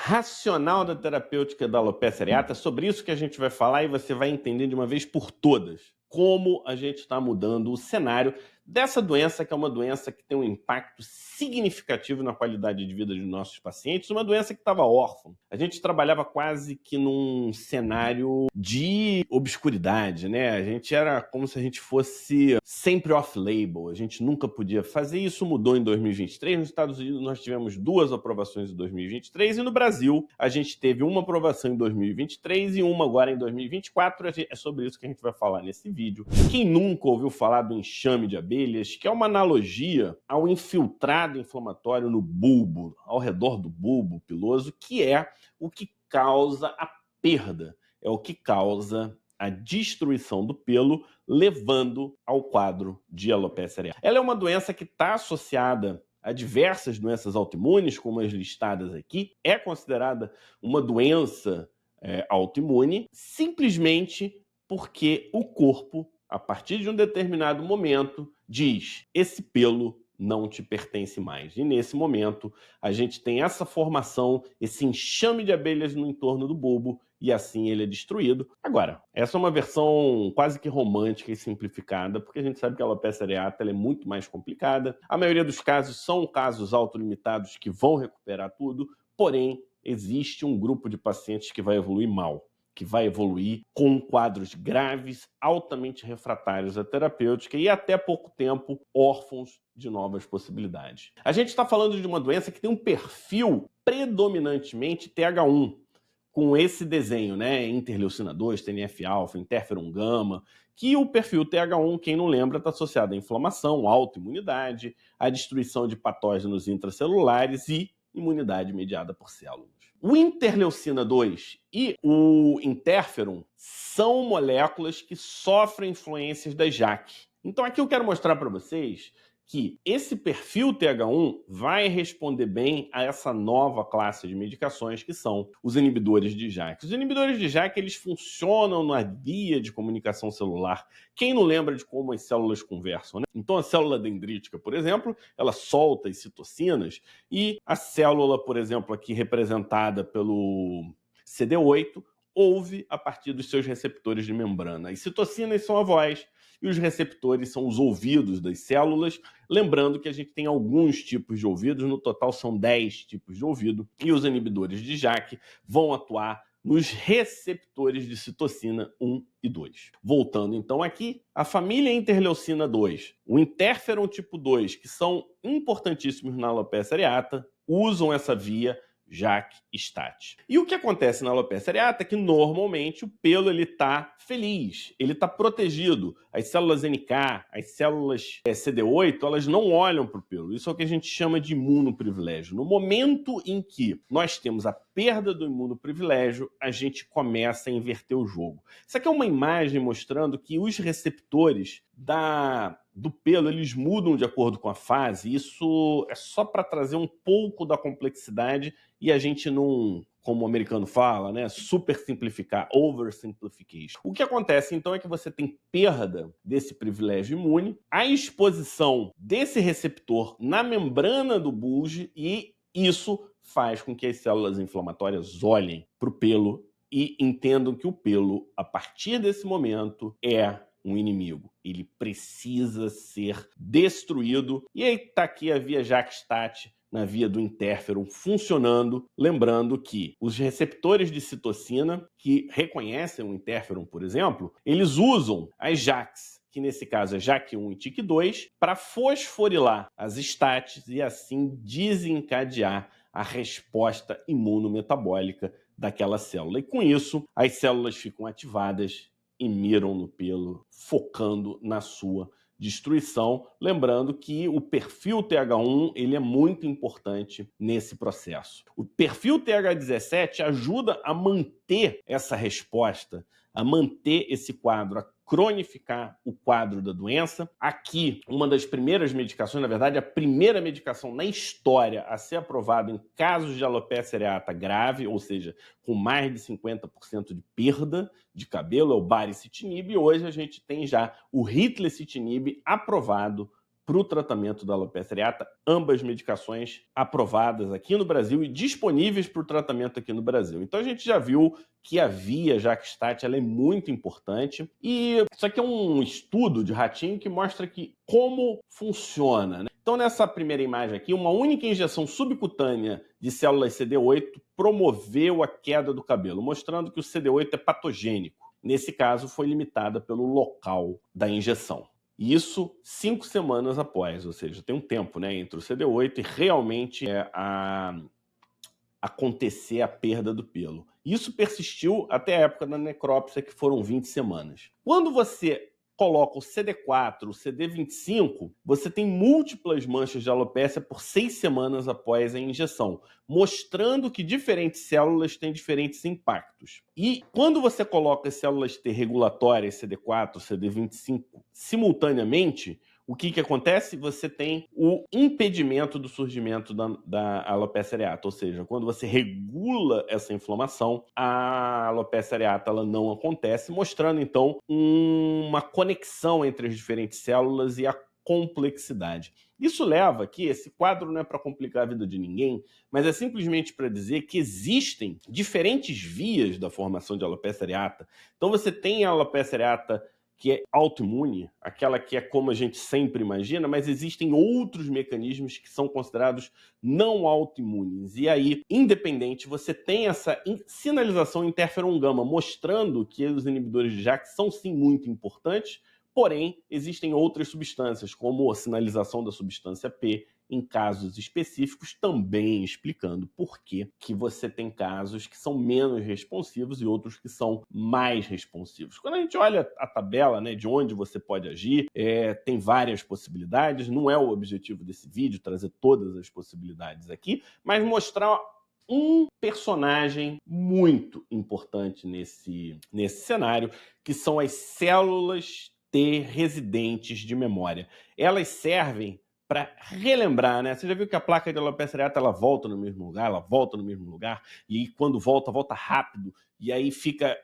racional da terapêutica da alopecia areata. É sobre isso que a gente vai falar e você vai entender de uma vez por todas como a gente está mudando o cenário dessa doença, que é uma doença que tem um impacto significativo na qualidade de vida dos nossos pacientes, uma doença que estava órfã. A gente trabalhava quase que num cenário de obscuridade, né? A gente era como se a gente fosse sempre off-label, a gente nunca podia fazer isso. Mudou em 2023. Nos Estados Unidos nós tivemos 2 aprovações em 2023 e no Brasil a gente teve uma aprovação em 2023 e uma agora em 2024. É sobre isso que a gente vai falar nesse vídeo. Quem nunca ouviu falar do enxame de abelhas, que é uma analogia ao infiltrado inflamatório no bulbo, ao redor do bulbo piloso, que é o que causa a perda, é o que causa a destruição do pelo, levando ao quadro de alopecia areata. Ela é uma doença que está associada a diversas doenças autoimunes, como as listadas aqui. É considerada uma doença autoimune, simplesmente porque o corpo, a partir de um determinado momento, diz: esse pelo não te pertence mais. E nesse momento, a gente tem essa formação, esse enxame de abelhas no entorno do bulbo, e assim ele é destruído. Agora, essa é uma versão quase que romântica e simplificada, porque a gente sabe que a alopecia areata ela é muito mais complicada. A maioria dos casos são casos autolimitados que vão recuperar tudo, porém, existe um grupo de pacientes que vai evoluir mal, que vai evoluir com quadros graves, altamente refratários à terapêutica e até pouco tempo órfãos de novas possibilidades. A gente está falando de uma doença que tem um perfil predominantemente TH1, com esse desenho, né? Interleucina 2, TNF-alfa, interferon gama, que o perfil TH1, quem não lembra, está associado à inflamação, autoimunidade, à destruição de patógenos intracelulares e imunidade mediada por células. O interleucina 2 e o interferon são moléculas que sofrem influências da JAK. Então aqui eu quero mostrar para vocês que esse perfil TH1 vai responder bem a essa nova classe de medicações que são os inibidores de JAK. Os inibidores de JAK, eles funcionam na via de comunicação celular. Quem não lembra de como as células conversam, né? Então a célula dendrítica, por exemplo, ela solta as citocinas e a célula, por exemplo, aqui representada pelo CD8, ouve a partir dos seus receptores de membrana. As citocinas são a voz e os receptores são os ouvidos das células. Lembrando que a gente tem alguns tipos de ouvidos, no total são 10 tipos de ouvido, e os inibidores de JAK vão atuar nos receptores de citocina 1 e 2. Voltando então aqui, a família interleucina 2, o interferon tipo 2, que são importantíssimos na alopecia areata, usam essa via JAK-STAT. E o que acontece na alopecia areata é que normalmente o pelo está feliz, ele está protegido. As células NK, as células CD8, elas não olham para o pelo. Isso é o que a gente chama de imunoprivilégio. No momento em que nós temos a perda do imunoprivilégio, a gente começa a inverter o jogo. Isso aqui é uma imagem mostrando que os receptores do pelo, eles mudam de acordo com a fase. Isso é só para trazer um pouco da complexidade e a gente não, como o americano fala, né, super simplificar, oversimplification. O que acontece então é que você tem perda desse privilégio imune, a exposição desse receptor na membrana do bulge, e isso faz com que as células inflamatórias olhem para o pelo e entendam que o pelo, a partir desse momento, é um inimigo. Ele precisa ser destruído. E aí está aqui a via JAK-STAT na via do interferon funcionando. Lembrando que os receptores de citocina que reconhecem o interferon, por exemplo, eles usam as JAKs, que nesse caso é JAK1 e TYK2, para fosforilar as STATs e assim desencadear a resposta imunometabólica daquela célula. E com isso, as células ficam ativadas e miram no pelo, focando na sua destruição. Lembrando que o perfil TH1 ele é muito importante nesse processo. O perfil TH17 ajuda a manter essa resposta, a manter esse quadro, a cronificar o quadro da doença. Aqui, uma das primeiras medicações, na verdade, a primeira medicação na história a ser aprovada em casos de alopecia areata grave, ou seja, com mais de 50% de perda de cabelo, é o baricitinib, e hoje a gente tem já o ritlecitinib aprovado para o tratamento da alopecia areata, ambas medicações aprovadas aqui no Brasil e disponíveis para o tratamento aqui no Brasil. Então a gente já viu que a via Jaxstat ela é muito importante e isso aqui é um estudo de ratinho que mostra que como funciona, né? Então nessa primeira imagem aqui, uma única injeção subcutânea de células CD8 promoveu a queda do cabelo, mostrando que o CD8 é patogênico. Nesse caso, foi limitada pelo local da injeção. Isso 5 semanas após, ou seja, tem um tempo, né, entre o CD8 e realmente acontecer a perda do pelo. Isso persistiu até a época da necrópsia, que foram 20 semanas. Quando você coloca o CD4, o CD25, você tem múltiplas manchas de alopecia por 6 semanas após a injeção, mostrando que diferentes células têm diferentes impactos. E quando você coloca as células T regulatórias, CD4, CD25, simultaneamente, o que acontece? Você tem o impedimento do surgimento da alopecia areata, ou seja, quando você regula essa inflamação, a alopecia areata ela não acontece, mostrando então uma conexão entre as diferentes células e a complexidade. Isso leva aqui, esse quadro não é para complicar a vida de ninguém, mas é simplesmente para dizer que existem diferentes vias da formação de alopecia areata. Então você tem a alopecia areata que é autoimune, aquela que é como a gente sempre imagina, mas existem outros mecanismos que são considerados não autoimunes. E aí, independente, você tem essa sinalização interferon-gama, mostrando que os inibidores de JAK são sim muito importantes, porém, existem outras substâncias, como a sinalização da substância P, em casos específicos, também explicando por que você tem casos que são menos responsivos e outros que são mais responsivos. Quando a gente olha a tabela, né, de onde você pode agir, tem várias possibilidades, não é o objetivo desse vídeo trazer todas as possibilidades aqui, mas mostrar um personagem muito importante nesse cenário, que são as células T residentes de memória. Elas servem para relembrar, né? Você já viu que a placa de alopecia areata ela volta no mesmo lugar, ela volta no mesmo lugar, e quando volta, volta rápido, e aí fica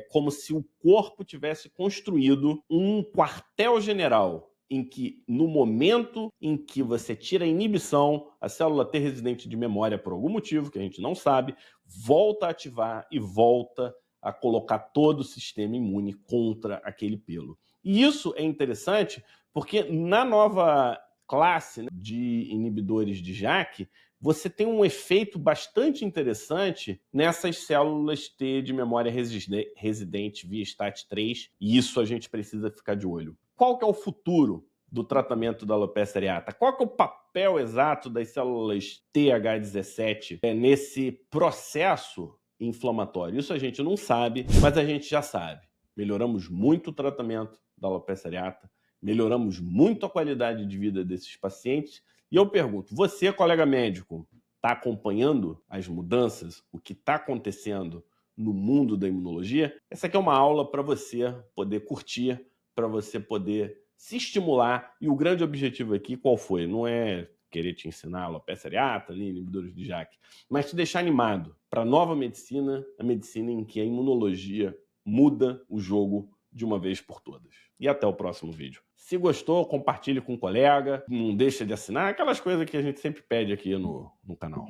como se o corpo tivesse construído um quartel-general em que, no momento em que você tira a inibição, a célula T residente de memória, por algum motivo que a gente não sabe, volta a ativar e volta a colocar todo o sistema imune contra aquele pelo. E isso é interessante porque na nova classe, né, de inibidores de JAK, você tem um efeito bastante interessante nessas células T de memória residente via STAT3, e isso a gente precisa ficar de olho. Qual que é o futuro do tratamento da alopecia areata? Qual que é o papel exato das células TH17 nesse processo inflamatório? Isso a gente não sabe, mas a gente já sabe. Melhoramos muito o tratamento da alopecia areata, melhoramos muito a qualidade de vida desses pacientes. E eu pergunto, você, colega médico, está acompanhando as mudanças, o que está acontecendo no mundo da imunologia? Essa aqui é uma aula para você poder curtir, para você poder se estimular. E o grande objetivo aqui, qual foi? Não é querer te ensinar alopecia areata, inibidores de JAK, mas te deixar animado para a nova medicina, a medicina em que a imunologia muda o jogo de uma vez por todas. E até o próximo vídeo. Se gostou, compartilhe com um colega, não deixa de assinar, aquelas coisas que a gente sempre pede aqui no canal.